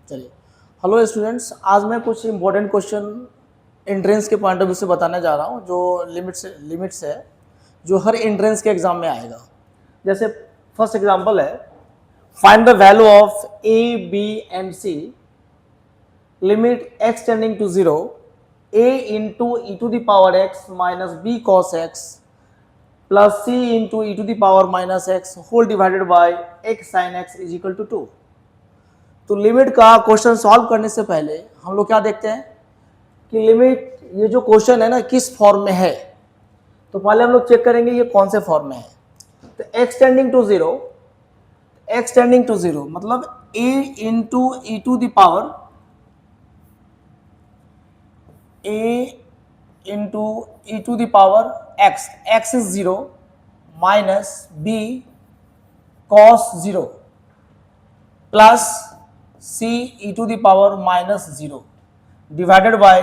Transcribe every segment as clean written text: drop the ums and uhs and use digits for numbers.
चलिए, hello students, आज मैं कुछ इंपॉर्टेंट क्वेश्चन एंट्रेंस के पॉइंट ऑफ व्यू से बताने जा रहा हूँ जो लिमिट्स है जो हर एंट्रेंस के एग्जाम में आएगा। जैसे फर्स्ट एग्जांपल है, find the value of a b and c limit x tending to 0 a into e to the power x minus b cos x plus c into e to the power minus x whole divided by x sine x is equal to 2। तो limit का question solve करने से पहले हम लोग क्या देखते हैं कि लिमिट ये जो क्वेश्चन है ना किस फॉर्म में है। तो पहले हम लोग चेक करेंगे ये कौन से फॉर्म में है। तो x टेंडिंग टू 0 मतलब a into e to the power x is 0 minus b cos 0 plus c e to the power minus 0 divided by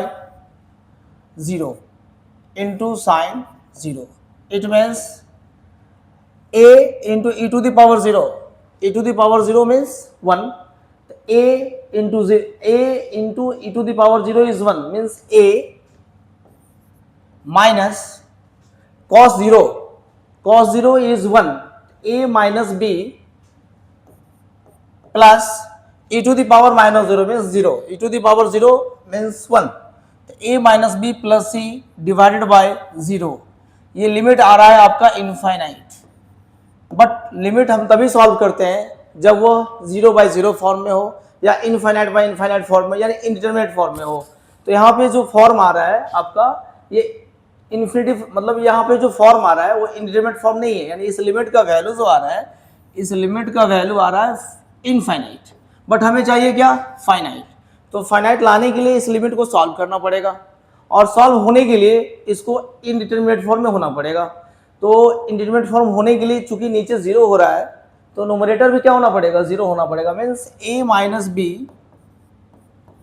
0 into sin 0. It means a into e to the power 0. E to the power 0 means 1. A into e to the power 0 is 1 means a minus cos 0. Cos 0 is 1. A minus b plus e to the power minus 0 means 0. E to the power 0 means 1. a minus b plus c divided by 0. ये limit आ रहा है आपका infinite, but limit हम तभी solve करते हैं जब वो 0 बाई 0 फॉर्म में हो या इनफाइनाइट बाई इनफाइनाइट फॉर्म में यानी इंडिटरमिनेट फॉर्म में हो। तो यहाँ पे जो फॉर्म आ रहा है आपका ये इन्फिनिटी, मतलब यहाँ पे जो फॉर्म आ रहा है वो इंडिटरमिनेट फॉर्म नहीं है, यानी इस लिमिट का वैल्यू जो आ रहा है, इस लिमिट का वैल्यू आ रहा है इनफाइनाइट, बट हमें चाहिए क्या, फाइनाइट। तो फाइनाइट लाने के लिए इस लिमिट को सॉल्व करना पड़ेगा और सॉल्व होने के लिए इसको इनडिटरमिनेट फॉर्म में होना पड़ेगा। तो इंडिटरमिनेट फॉर्म होने के लिए चूंकि नीचे 0 हो रहा है तो नोमरेटर भी क्या होना पड़ेगा, 0 होना पड़ेगा। Means a minus B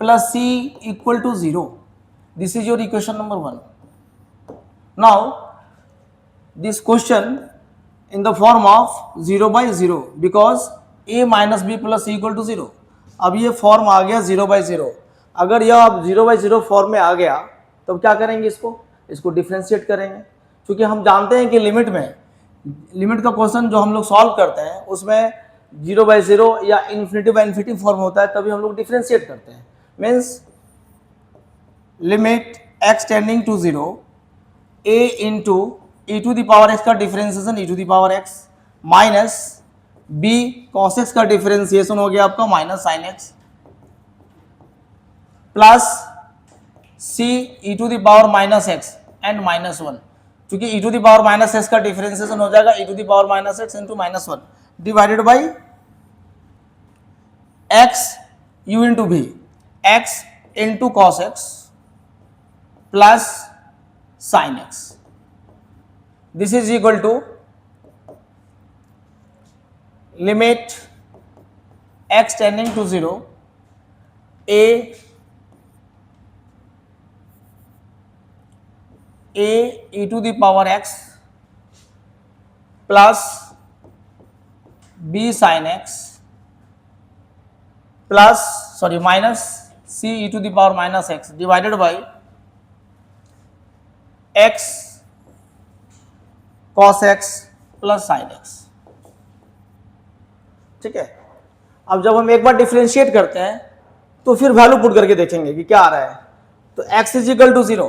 plus C equal to 0। This is your equation number 1। Now this question in the form of 0 by 0 because a minus b plus c equal to 0। अब ये फॉर्म आ गया 0 by 0। अगर यह अब 0 by 0 form में आ गया तो क्या करेंगे, इसको डिफ्रेंशिएट करेंगे। क्योंकि हम जानते हैं कि लिमिट का क्वेश्चन जो हम लोग सॉल्व करते हैं उसमें 0 by 0 या इन्फिनिटी बाई इन्फिनिटी फॉर्म होता है, तभी हम लोग डिफ्रेंशिएट करते हैं। Means limit x tending to 0 a into e to the power x का differentiation e to the power x minus b cos x का डिफरेंशिएशन हो गया आपका minus sin x plus c e to the power minus x and minus 1। क्योंकि e to the power minus x का differentiation हो जाएगा e to the power minus x into minus 1 divided by x u into v x into cos x plus sin x। This is equal to limit x tending to 0 a e to the power x plus b sin x plus minus c e to the power minus x divided by x cos x plus sin x। ठीक है, अब जब हम एक बार differentiate करते हैं तो फिर वैल्यू पुट करके देखेंगे कि क्या आ रहा है। तो x is equal to 0,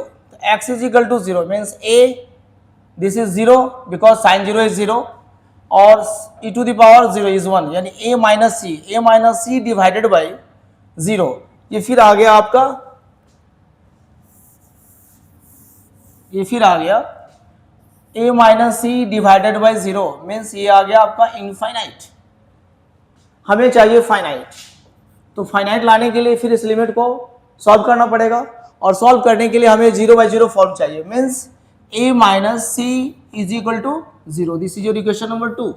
x is equal to 0 means a this is 0 because sine 0 is 0 और e to the power 0 is 1 यानी a minus C divided by 0। ये फिर आ गया आपका, ये फिर आ गया a minus C divided by 0 means ये आ गया आपका इनफाइनाइट। हमें चाहिए फाइनाइट, तो फाइनाइट लाने के लिए फिर इस लिमिट को सॉल्व करना पड़ेगा और सॉल्व करने के लिए हमें 0 बाई 0 फॉर्म चाहिए। Means a minus C is equal to 0। This is your equation number 2।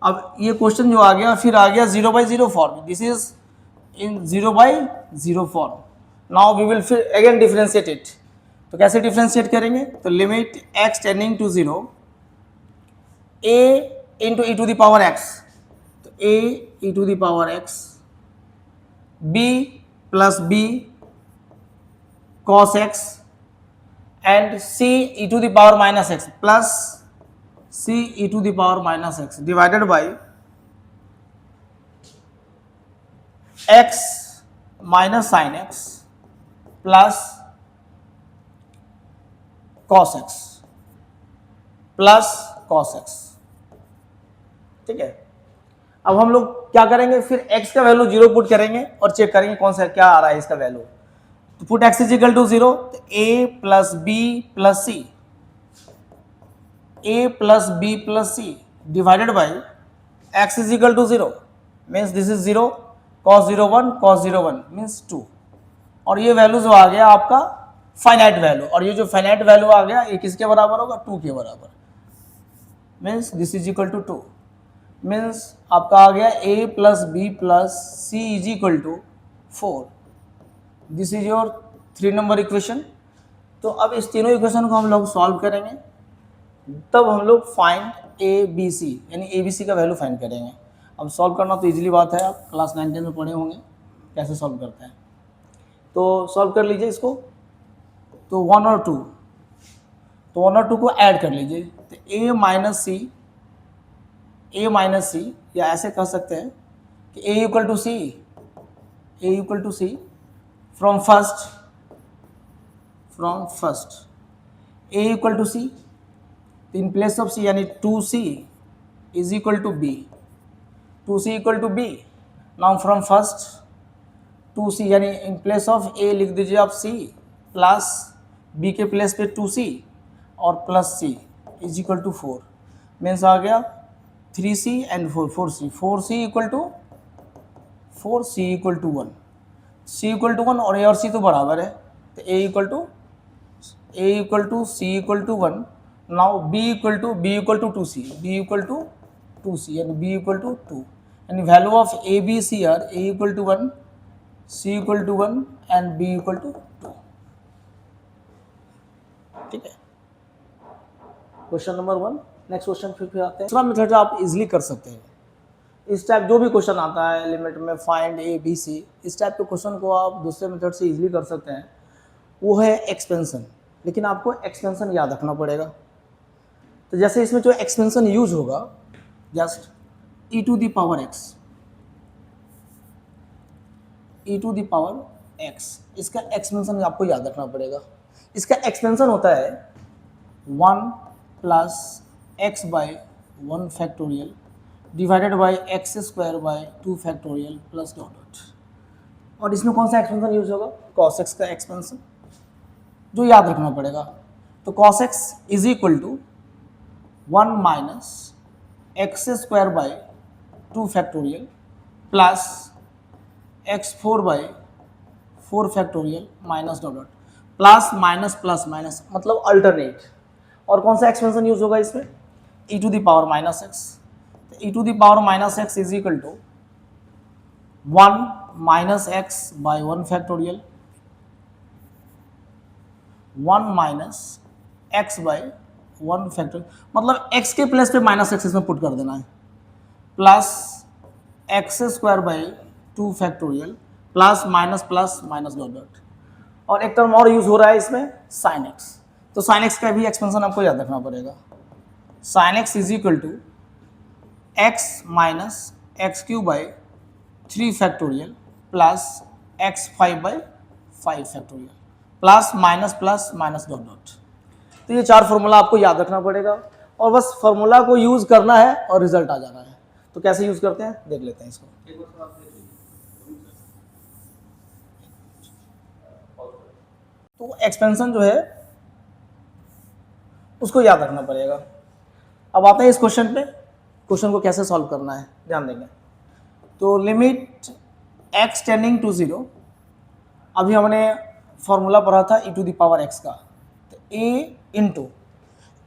अब ये क्वेश्चन जो आ गया फिर आ गया 0 by 0 form, this is in 0 by 0 form. Now we will फिर अगेन डिफरेंशिएट इट। तो कैसे डिफरेंशिएट करेंगे, तो limit x tending to 0 a into e to the power x, तो a e to the power x b plus b cos x and c e to the power minus x plus c e to the power minus x divided by x minus sin x plus cos x plus cos x। ठीक है, अब हम लोग क्या करेंगे, फिर x का value 0 put करेंगे और चेक करेंगे कौन सा क्या आ रहा है इसका वैल्यू। तो put x is equal to 0, तो a plus b plus c, a plus b plus c divided by x is equal to 0 means this is 0, cos 0 1 cos 0 1 means 2, और ये वैल्यू जो आ गया आपका फाइनाइट वैल्यू, और ये जो फाइनाइट वैल्यू आ गया ये किसके बराबर होगा, 2 के बराबर, means this is equal to 2, means आपका आ गया a plus b plus c is equal to 4। This is your 3 number equation. तो अब इस तीनों इक्वेशन को हम लोग सॉल्व करेंगे, तब हम लोग फाइंड ए बी सी यानी ए बी सी का वैल्यू फाइंड करेंगे। अब सॉल्व करना तो इजीली बात है, आप क्लास 9 10 में पढ़े होंगे कैसे सॉल्व करते हैं। तो सॉल्व कर लीजिए इसको, तो 1 और 2, तो 1 और 2 को ऐड कर लीजिए, तो a माइनस सी, या ऐसे कह सकते हैं कि a equal to c from first a equal to c, in place of c यानी 2c is equal to b, 2c equal to b। Now from first 2c यानी इन प्लेस ऑफ a लिख दीजिए आप c प्लस b के place पे 2c और plus c is equal to 4, means आ गया 3c and 4c equal to 4c equal to 1, c equal to 1 और a और c तो बराबर है, तो a equal to c equal to 1। Now b equal to 2c यानी b इक्वल टू 2, यानी value of a b c are a equal to 1, c equal to 1 and b equal to 2। ठीक है, question number 1। Next question फिर आते हैं। दूसरा method आप easily कर सकते हैं, इस टाइप जो भी क्वेश्चन आता है लिमिट में फाइंड ए बी सी, इस टाइप के क्वेश्चन को आप दूसरे मेथड से इजीली कर सकते हैं, वो है एक्सपेंशन। लेकिन आपको एक्सपेंशन याद रखना पड़ेगा। तो जैसे इसमें जो एक्सपेंशन यूज होगा, just e to the power x, इसका एक्सपेंशन आपको याद रखना पड़ेगा। इसका एक्सपेंशन होता है 1 plus x by 1 factorial divided by x square by 2 factorial plus dot. और इसमें कौन सा एक्सपेंशन यूज होगा, cos x का एक्सपेंशन, जो याद रखना पड़ेगा। तो cos x is equal to 1 minus x square by 2 factorial plus x4 by 4 factorial minus dot, plus minus plus minus मतलब अल्टरनेट। और कौन सा एक्सपेंशन यूज होगा इसमें, e to the power minus x. तो e to the power minus x is equal to 1 minus x by 1 factorial, 1 minus x by 1 factorial, मतलब x के place पे माइनस एक्स इसमें पुट कर देना है, plus x square by 2 factorial plus minus dot. और एक टर्म और यूज हो रहा है इसमें साइन एक्स, तो साइन एक्स का भी एक्सपेंशन आपको याद रखना पड़ेगा। Sine x is equal to x minus x cube by 3 factorial plus x5 by 5 factorial plus minus dot. तो ये 4 फॉर्मूला आपको याद रखना पड़ेगा और बस फॉर्मूला को यूज करना है और रिजल्ट आ जाना है। तो कैसे यूज करते हैं देख लेते हैं इसको। तो एक्सपेंशन जो है उसको याद रखना पड़ेगा। अब आते हैं इस क्वेश्चन पे, क्वेश्चन को कैसे सॉल्व करना है ध्यान देंगे। तो लिमिट x टेंडिंग टू 0, अभी हमने फॉर्मूला पढ़ा था e to the power x का, तो a into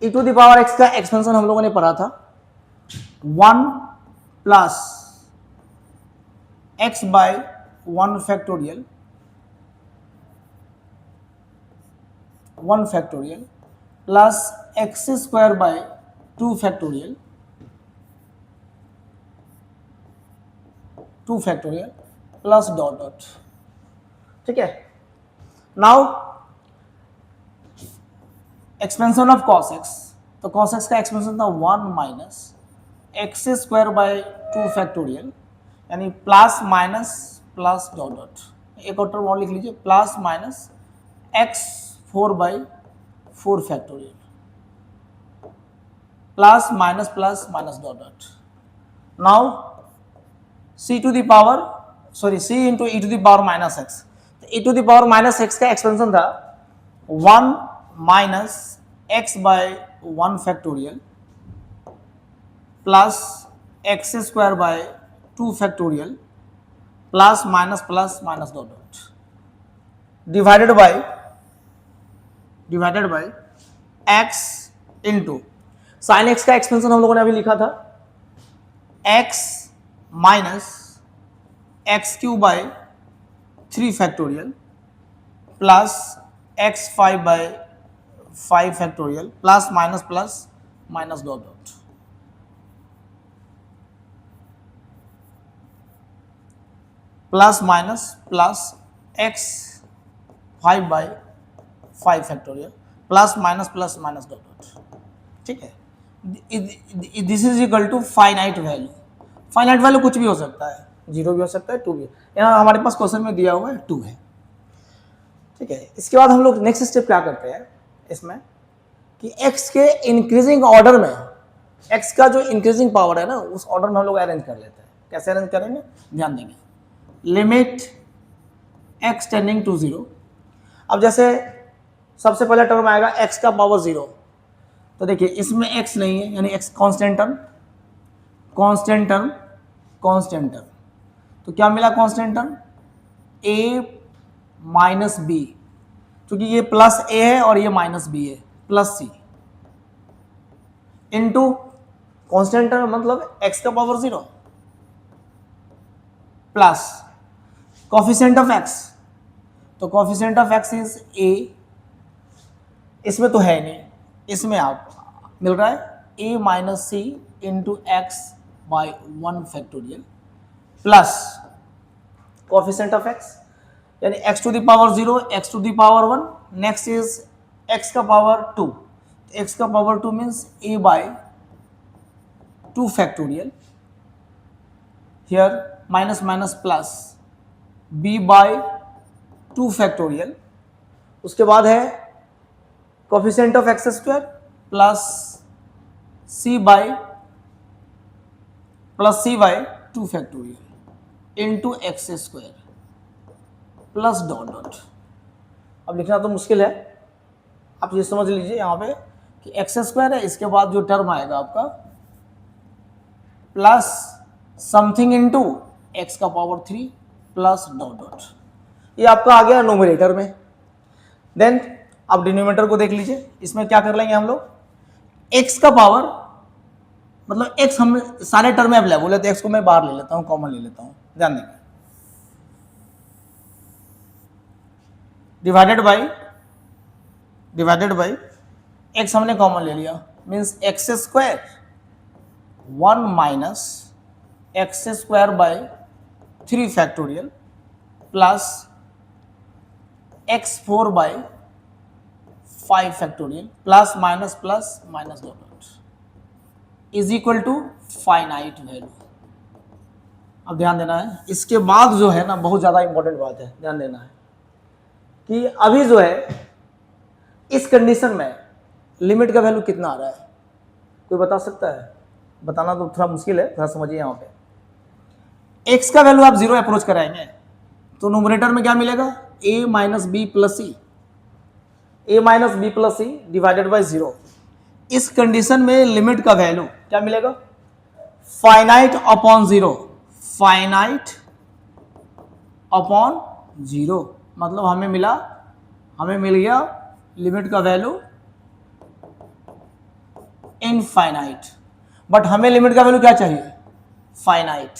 e to the power x का एक्सपेंशन हम लोगों ने पढ़ा था 1 plus x by 1 factorial plus x square by 2 factorial plus dot dot, ठीक है। Now expansion of cos x, तो cos x का एक्सपेंशन था 1 minus x square by 2 factorial, यानी plus minus plus dot dot, एक और टर्म और लिख लीजिए, plus minus x 4 by 4 factorial, plus minus dot dot. Now c to the power c into e to the power minus x, तो e to the power minus x का expansion था 1 minus x by 1 factorial plus x square by 2 factorial plus minus dot dot, divided by x into sine x का expansion हम लोगों ने अभी लिखा था x minus x cube bye 3 factorial plus x 5 by 5 factorial plus minus dot dot, plus x 5 by 5 factorial plus minus dot dot, ठीक है। This is equal to finite value. Finite value कुछ भी हो सकता है, 0 भी हो सकता है, 2 भी, यहाँ हमारे पास क्वेश्चन में दिया हुआ है 2 है, ठीक है। इसके बाद हम लोग नेक्स्ट स्टेप क्या करते हैं इसमें कि x के इंक्रीजिंग ऑर्डर में, x का जो इंक्रीजिंग पावर है ना उस ऑर्डर में हम लोग अरेंज कर लेते हैं। कैसे अरेंज करेंगे, ध्यान देंगे। लिमिट x टेंडिंग टू 0, अब जैसे सबसे पहला टर्म आएगा x का पावर 0, तो देखिए इसमें x नहीं है, यानी x कांस्टेंट टर्म, तो क्या मिला constant term, a minus b, क्योंकि ये प्लस a है और ये माइनस b है, plus c into constant term मतलब x का power 0 plus coefficient of x, तो coefficient of x is a, इसमें तो है नहीं, इसमें आप मिल रहा है a minus c into x by 1 factorial plus coefficient of x, यानी x to the power 0, x to the power 1, next is x का पावर 2, x का power 2 means a by 2 factorial, here minus plus b by 2 factorial, उसके बाद है coefficient of x squared plus c by 2 factorial into x squared plus dot dot. अब लिखना तो मुश्किल है, आप ये समझ लीजिए यहाँ पे कि एक्स स्क्वायर है, इसके बाद जो टर्म आएगा आपका प्लस समथिंग इंटू एक्स का पावर 3 प्लस डॉट डॉट, ये आपका आ गया नोमिनेटर में। देन आप डिनोमिनेटर को देख लीजिए, इसमें क्या कर लेंगे हम लोग, एक्स का पावर मतलब एक्स हम सारे टर्म में अवेलेबल है, तो एक्स को मैं बाहर ले लेता हूँ, कॉमन ले लेता हूँ, ध्यान देंगे, डिवाइडेड बाई एक्स हमने कॉमन ले लिया, means x squared 1 minus x square by 3 factorial plus x 4 by 5 factorial plus minus dot dot is equal to finite value. अब ध्यान देना है, इसके बाद जो है ना बहुत ज़्यादा इंपॉर्टेंट बात है, ध्यान देना है कि अभी जो है इस कंडीशन में लिमिट का वैल्यू कितना आ रहा है, कोई बता सकता है? बताना तो थोड़ा मुश्किल है, थोड़ा समझिए। यहाँ पे x का वैल्यू आप 0 अप्रोच कराएंगे तो नोमिनेटर में क्या मिलेगा, a minus B plus c divided by 0। इस कंडीशन में लिमिट का वैल्यू क्या मिलेगा, फाइनाइट अपॉन 0, मतलब हमें मिल गया लिमिट का वैल्यू इनफाइनाइट, बट हमें लिमिट का वैल्यू क्या चाहिए, फाइनाइट।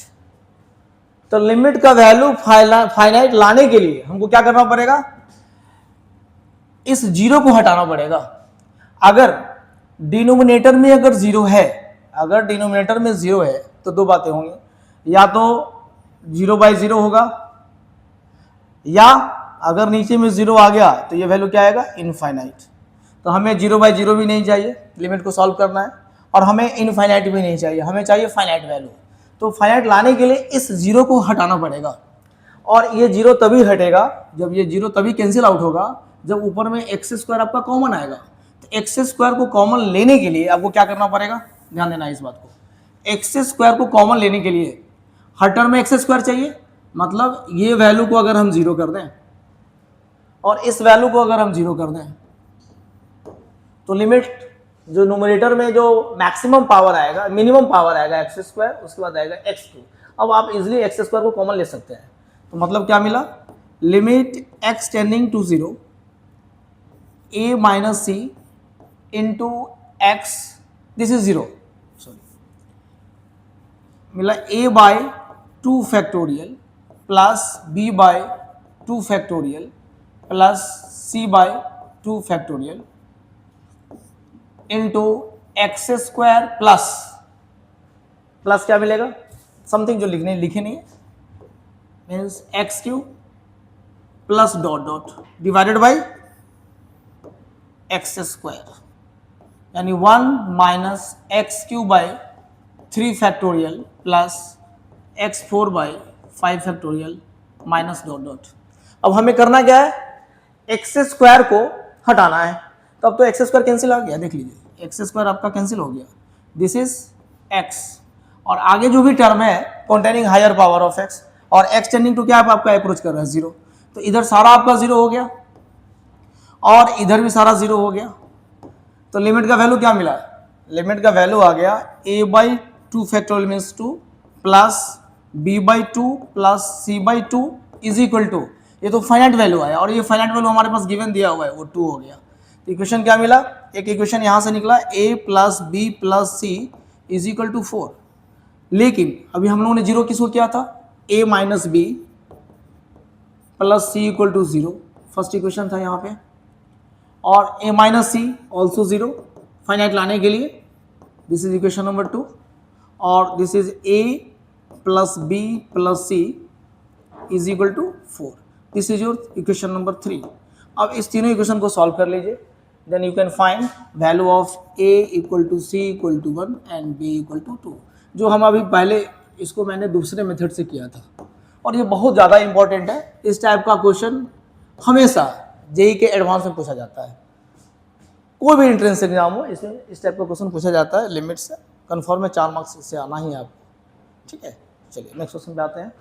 तो लिमिट का वैल्यू फाइनाइट लाने के लिए हमको क्या करना पड़ेगा, इस 0 को हटाना पड़ेगा। अगर डिनोमिनेटर में अगर 0 है, तो दो बातें होंगी, या तो 0 बाई 0 होगा या अगर नीचे में 0 आ गया तो ये वैल्यू क्या आएगा, इनफाइनाइट। तो हमें 0/0 भी नहीं चाहिए, लिमिट को सॉल्व करना है, और हमें इनफाइनाइट भी नहीं चाहिए, हमें चाहिए फाइनाइट वैल्यू। तो फाइनाइट लाने के लिए इस 0 को हटाना पड़ेगा, और ये 0 तभी हटेगा जब ये 0 तभी कैंसिल आउट होगा जब ऊपर में एक्स स्क्वायर आपका कॉमन आएगा। तो एक्स स्क्वायर को कॉमन लेने के लिए आपको क्या करना पड़ेगा, ध्यान देना इस बात को। एक्स स्क्वायर को कॉमन लेने के लिए हर टर्म में एक्स स्क्वायर चाहिए, मतलब ये वैल्यू को अगर हम 0 कर दें और इस वैल्यू को अगर हम 0 कर दें तो लिमिट जो न्यूमरेटर में जो मैक्सिमम पावर आएगा, मिनिमम पावर आएगा एक्स स्क्वायर, उसके बाद आएगा x2। अब आप इजिली एक्स स्क्वायर को कॉमन ले सकते हैं। तो मतलब क्या मिला, limit x tending to 0 a minus c into x, this is 0, sorry, मिला a/2 factorial plus b/2 factorial plus c/2 factorial into x squared plus क्या मिलेगा, समथिंग जो लिखे नहीं है, means x³ plus dot dot divided by x square, यानी 1 minus x³/3 factorial plus x4/5 factorial minus dot dot. अब हमें करना क्या है, एक्स स्क्वायर को हटाना है। तो अब तो एक्स स्क्वायर कैंसिल आ गया, देख लीजिए एक्स स्क्वायर आपका कैंसिल हो गया, दिस इज एक्स, और आगे जो भी टर्म है containing higher power of x, और एक्स टेंडिंग टू क्या आपका अप्रोच कर रहा है 0, तो इधर सारा आपका 0 हो गया और इधर भी सारा 0 हो गया। तो लिमिट का वैल्यू क्या मिला, लिमिट का वैल्यू आ गया a/2 factorial means 2 plus b/2 plus c/2 is equal to, ये तो फाइनाइट वैल्यू आया और ये फाइनाइट वैल्यू हमारे पास गिवन दिया हुआ है, वो 2 हो गया। तो इक्वेशन क्या मिला, एक इक्वेशन यहां से निकला a plus b plus c is equal to 4। लेकिन अभी हम लोगों ने 0 किसको किया था, a minus B plus C equal to 0, first equation था यहाँ पे, और a minus c also 0 finite लाने के लिए, दिस इज इक्वेशन नंबर 2, और this is a plus b plus c is equal to 4, this is your equation number 3। अब इस तीनों इक्वेशन को सॉल्व कर लीजिए, then you can find value of a equal to c equal to 1 and b equal to 2, जो हम अभी पहले इसको मैंने दूसरे मेथड से किया था, और ये बहुत ज़्यादा इंपॉर्टेंट है। इस टाइप का क्वेश्चन हमेशा जेई के एडवांस में पूछा जाता है, कोई भी एंट्रेंस एग्जाम हो इसमें इस टाइप का क्वेश्चन पूछा जाता है, लिमिट से कन्फर्म में 4 मार्क्स इससे आना ही है आपको, ठीक है। चलिए नेक्स्ट क्वेश्चन पे आते हैं।